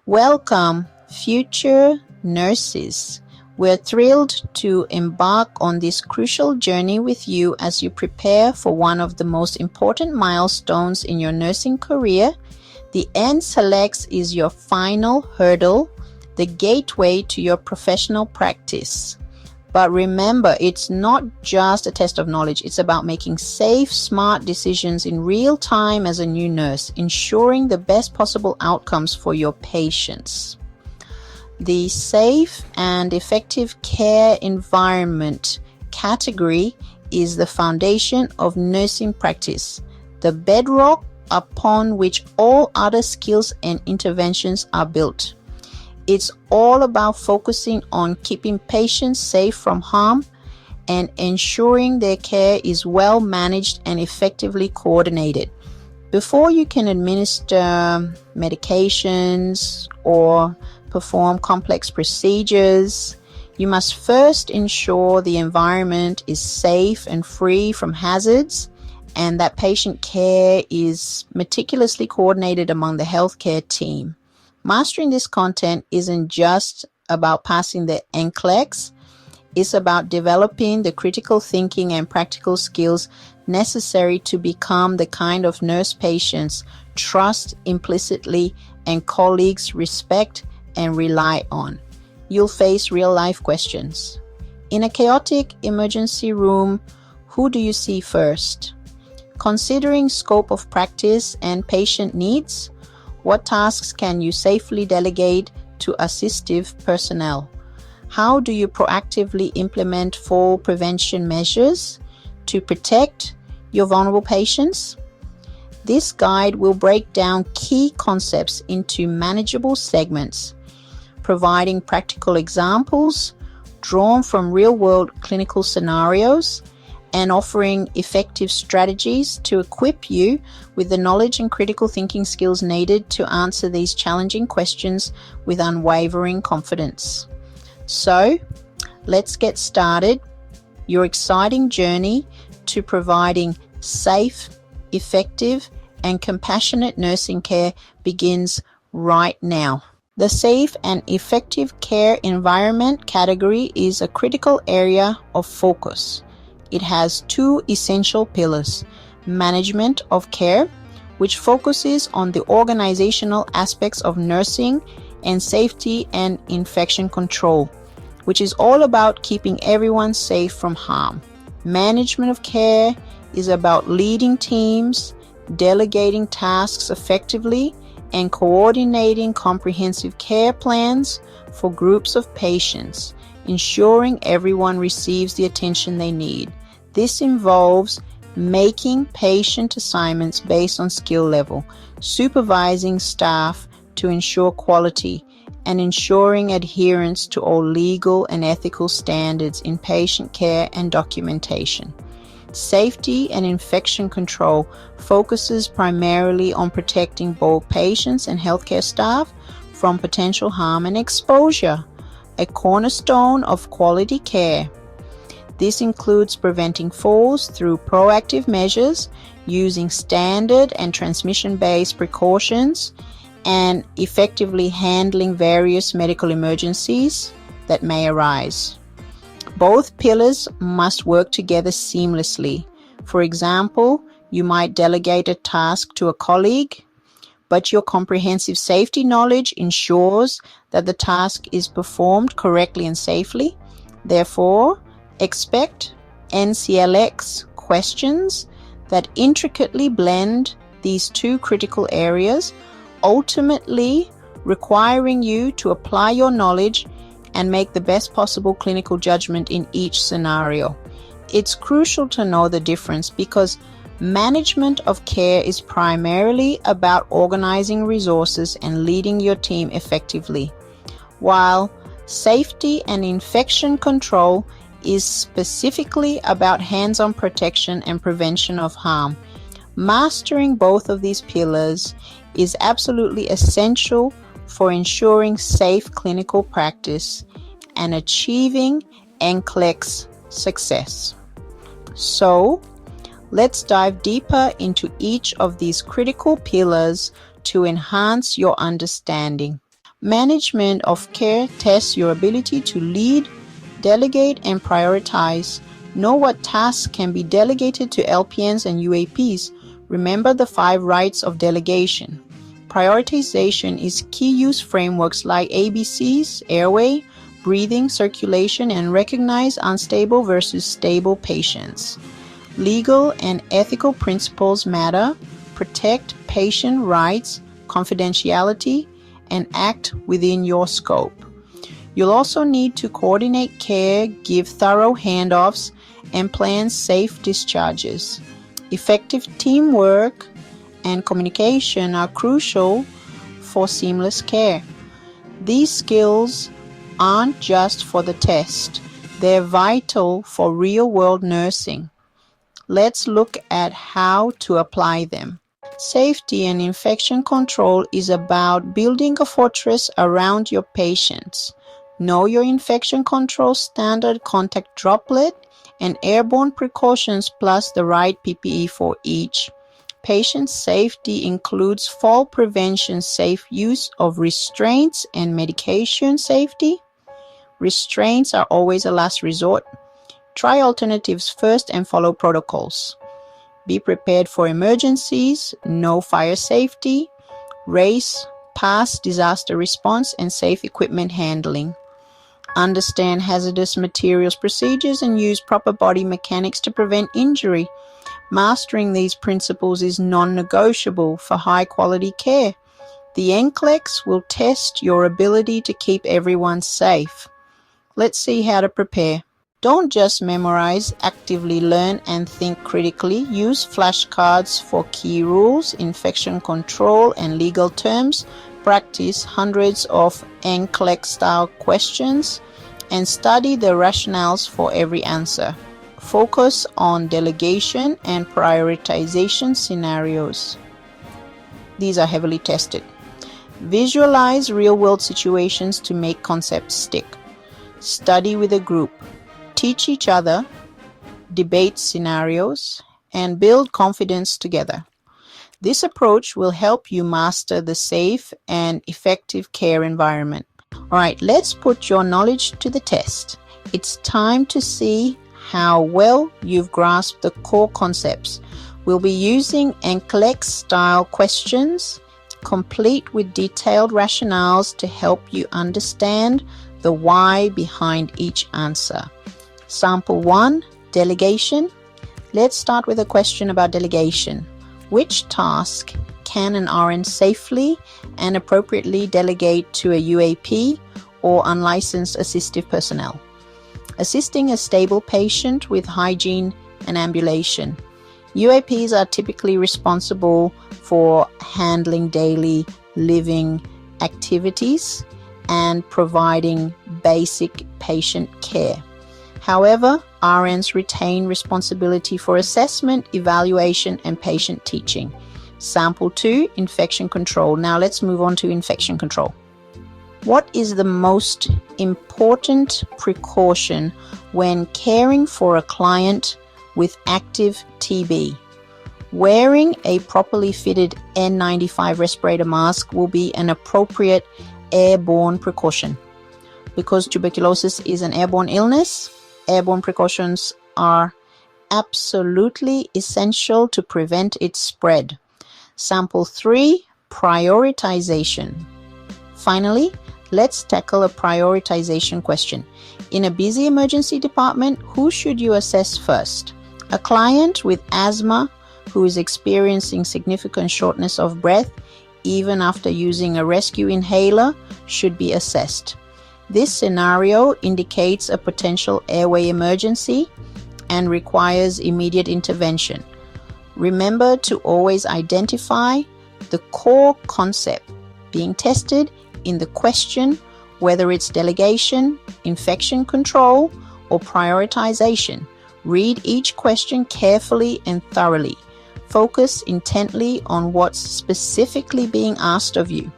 Welcome, future nurses. We're thrilled to embark on this crucial journey with you as you prepare for one of the most important milestones in your nursing career. The NCLEX is your final hurdle, the gateway to your professional practice. But remember, it's not just a test of knowledge. It's about making safe, smart decisions in real time as a new nurse, ensuring the best possible outcomes for your patients. The safe and effective care environment category is the foundation of nursing practice, the bedrock upon which all other skills and interventions are built. It's all about focusing on keeping patients safe from harm and ensuring their care is well managed and effectively coordinated. Before you can administer medications or perform complex procedures, you must first ensure the environment is safe and free from hazards, and that patient care is meticulously coordinated among the healthcare team. Mastering this content isn't just about passing the NCLEX, it's about developing the critical thinking and practical skills necessary to become the kind of nurse patients trust implicitly and colleagues respect and rely on. You'll face real-life questions. In a chaotic emergency room, who do you see first? Considering scope of practice and patient needs, what tasks can you safely delegate to assistive personnel? How do you proactively implement fall prevention measures to protect your vulnerable patients? This guide will break down key concepts into manageable segments, providing practical examples drawn from real-world clinical scenarios and offering effective strategies to equip you with the knowledge and critical thinking skills needed to answer these challenging questions with unwavering confidence. So, let's get started. Your exciting journey to providing safe, effective, and compassionate nursing care begins right now. The safe and effective care environment category is a critical area of focus. It has two essential pillars: management of care, which focuses on the organizational aspects of nursing, and safety and infection control, which is all about keeping everyone safe from harm. Management of care is about leading teams, delegating tasks effectively, and coordinating comprehensive care plans for groups of patients, ensuring everyone receives the attention they need. This involves making patient assignments based on skill level, supervising staff to ensure quality, and ensuring adherence to all legal and ethical standards in patient care and documentation. Safety and infection control focuses primarily on protecting both patients and healthcare staff from potential harm and exposure, a cornerstone of quality care. This includes preventing falls through proactive measures, using standard and transmission-based precautions, and effectively handling various medical emergencies that may arise. Both pillars must work together seamlessly. For example, you might delegate a task to a colleague, but your comprehensive safety knowledge ensures that the task is performed correctly and safely. Therefore, expect NCLEX questions that intricately blend these two critical areas, ultimately requiring you to apply your knowledge and make the best possible clinical judgment in each scenario. It's crucial to know the difference because management of care is primarily about organizing resources and leading your team effectively, while safety and infection control is specifically about hands-on protection and prevention of harm. Mastering both of these pillars is absolutely essential for ensuring safe clinical practice and achieving NCLEX success. So, let's dive deeper into each of these critical pillars to enhance your understanding. Management of care tests your ability to lead, delegate, and prioritize. Know what tasks can be delegated to LPNs and UAPs. Remember the 5 rights of delegation. Prioritization is key use frameworks like ABCs, airway, breathing, circulation, and recognize unstable versus stable patients. Legal and ethical principles matter. Protect patient rights, confidentiality, and act within your scope. You'll also need to coordinate care, give thorough handoffs, and plan safe discharges. Effective teamwork and communication are crucial for seamless care. These skills aren't just for the test, they're vital for real-world nursing. Let's look at how to apply them. Safety and infection control is about building a fortress around your patients. Know your infection control standard contact droplet and airborne precautions plus the right PPE for each. Patient safety includes fall prevention, safe use of restraints, and medication safety. Restraints are always a last resort. Try alternatives first and follow protocols. Be prepared for emergencies, know fire safety, RACE, pass disaster response, and safe equipment handling. Understand hazardous materials procedures and use proper body mechanics to prevent injury. Mastering these principles is non-negotiable for high-quality care. The NCLEX will test your ability to keep everyone safe. Let's see how to prepare. Don't just memorize, actively learn and think critically. Use flashcards for key rules, infection control, and legal terms. Practice hundreds of NCLEX-style questions and study the rationales for every answer. Focus on delegation and prioritization scenarios. These are heavily tested. Visualize real-world situations to make concepts stick. Study with a group. Teach each other, debate scenarios, and build confidence together. This approach will help you master the safe and effective care environment. All right, let's put your knowledge to the test. It's time to see how well you've grasped the core concepts. We'll be using NCLEX-style questions, complete with detailed rationales to help you understand the why behind each answer. Sample 1, delegation. Let's start with a question about delegation. Which task can an RN safely and appropriately delegate to a UAP or unlicensed assistive personnel? Assisting a stable patient with hygiene and ambulation. UAPs are typically responsible for handling daily living activities and providing basic patient care. However, RNs retain responsibility for assessment, evaluation, and patient teaching. Sample 2, infection control. Now let's move on to infection control. What is the most important precaution when caring for a client with active TB? Wearing a properly fitted N95 respirator mask will be an appropriate airborne precaution. Because tuberculosis is an airborne illness, airborne precautions are absolutely essential to prevent its spread. Sample 3, prioritization. Finally, let's tackle a prioritization question. In a busy emergency department, who should you assess first? A client with asthma who is experiencing significant shortness of breath, even after using a rescue inhaler, should be assessed. This scenario indicates a potential airway emergency and requires immediate intervention. Remember to always identify the core concept being tested in the question, whether it's delegation, infection control, or prioritization. Read each question carefully and thoroughly. Focus intently on what's specifically being asked of you,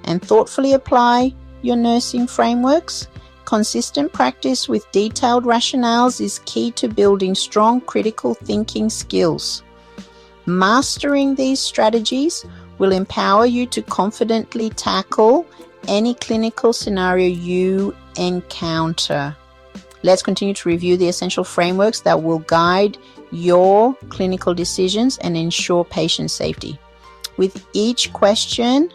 and thoughtfully apply your nursing frameworks. Consistent practice with detailed rationales is key to building strong critical thinking skills. Mastering these strategies will empower you to confidently tackle any clinical scenario you encounter. Let's continue to review the essential frameworks that will guide your clinical decisions and ensure patient safety. With each question,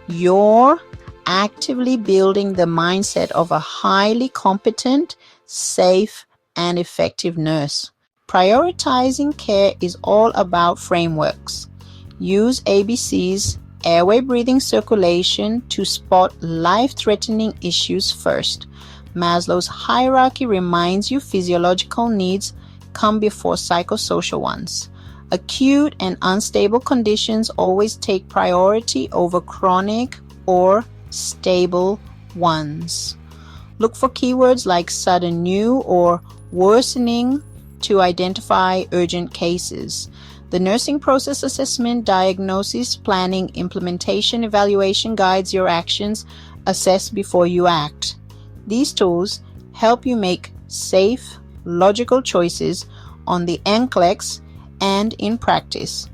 you're actively building the mindset of a highly competent, safe, and effective nurse. Prioritizing care is all about frameworks. Use ABC's airway, breathing, circulation to spot life-threatening issues first. Maslow's hierarchy reminds you physiological needs come before psychosocial ones. Acute and unstable conditions always take priority over chronic or stable ones. Look for keywords like sudden new or worsening to identify urgent cases. The nursing process assessment, diagnosis, planning, implementation, evaluation guides your actions. Assess before you act. These tools help you make safe, logical choices on the NCLEX and in practice.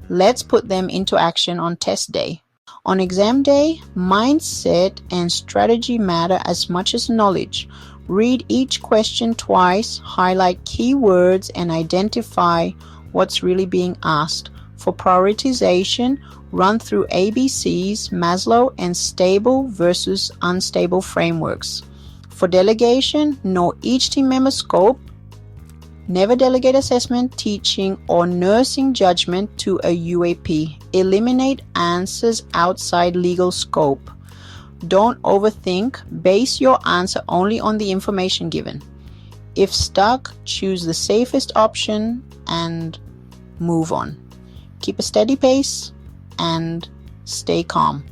Let's put them into action on test day. On exam day, mindset and strategy matter as much as knowledge. Read each question twice, highlight keywords, and identify what's really being asked. For prioritization, run through ABCs, Maslow, and stable versus unstable frameworks. For delegation, know each team member's scope. Never delegate assessment, teaching, or nursing judgment to a UAP. Eliminate answers outside legal scope. Don't overthink. Base your answer only on the information given. If stuck, choose the safest option and move on. Keep a steady pace and stay calm.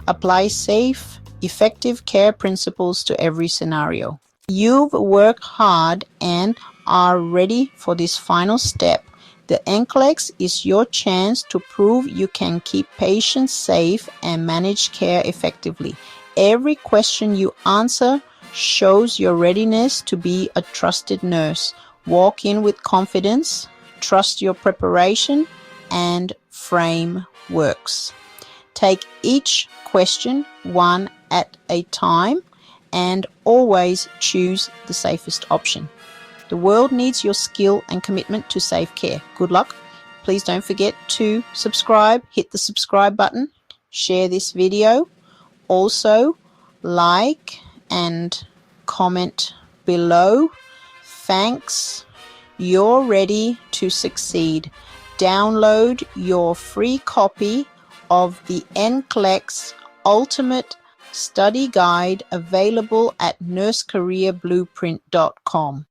Apply safe, effective care principles to every scenario. You've worked hard and are ready for this final step. The NCLEX is your chance to prove you can keep patients safe and manage care effectively. Every question you answer shows your readiness to be a trusted nurse. Walk in with confidence, trust your preparation, and frameworks. Take each question one at a time and always choose the safest option. The world needs your skill and commitment to safe care. Good luck. Please don't forget to subscribe. Hit the subscribe button. Share this video. Also, like and comment below. Thanks. You're ready to succeed. Download your free copy of the NCLEX Ultimate Study Guide available at nursecareerblueprint.com.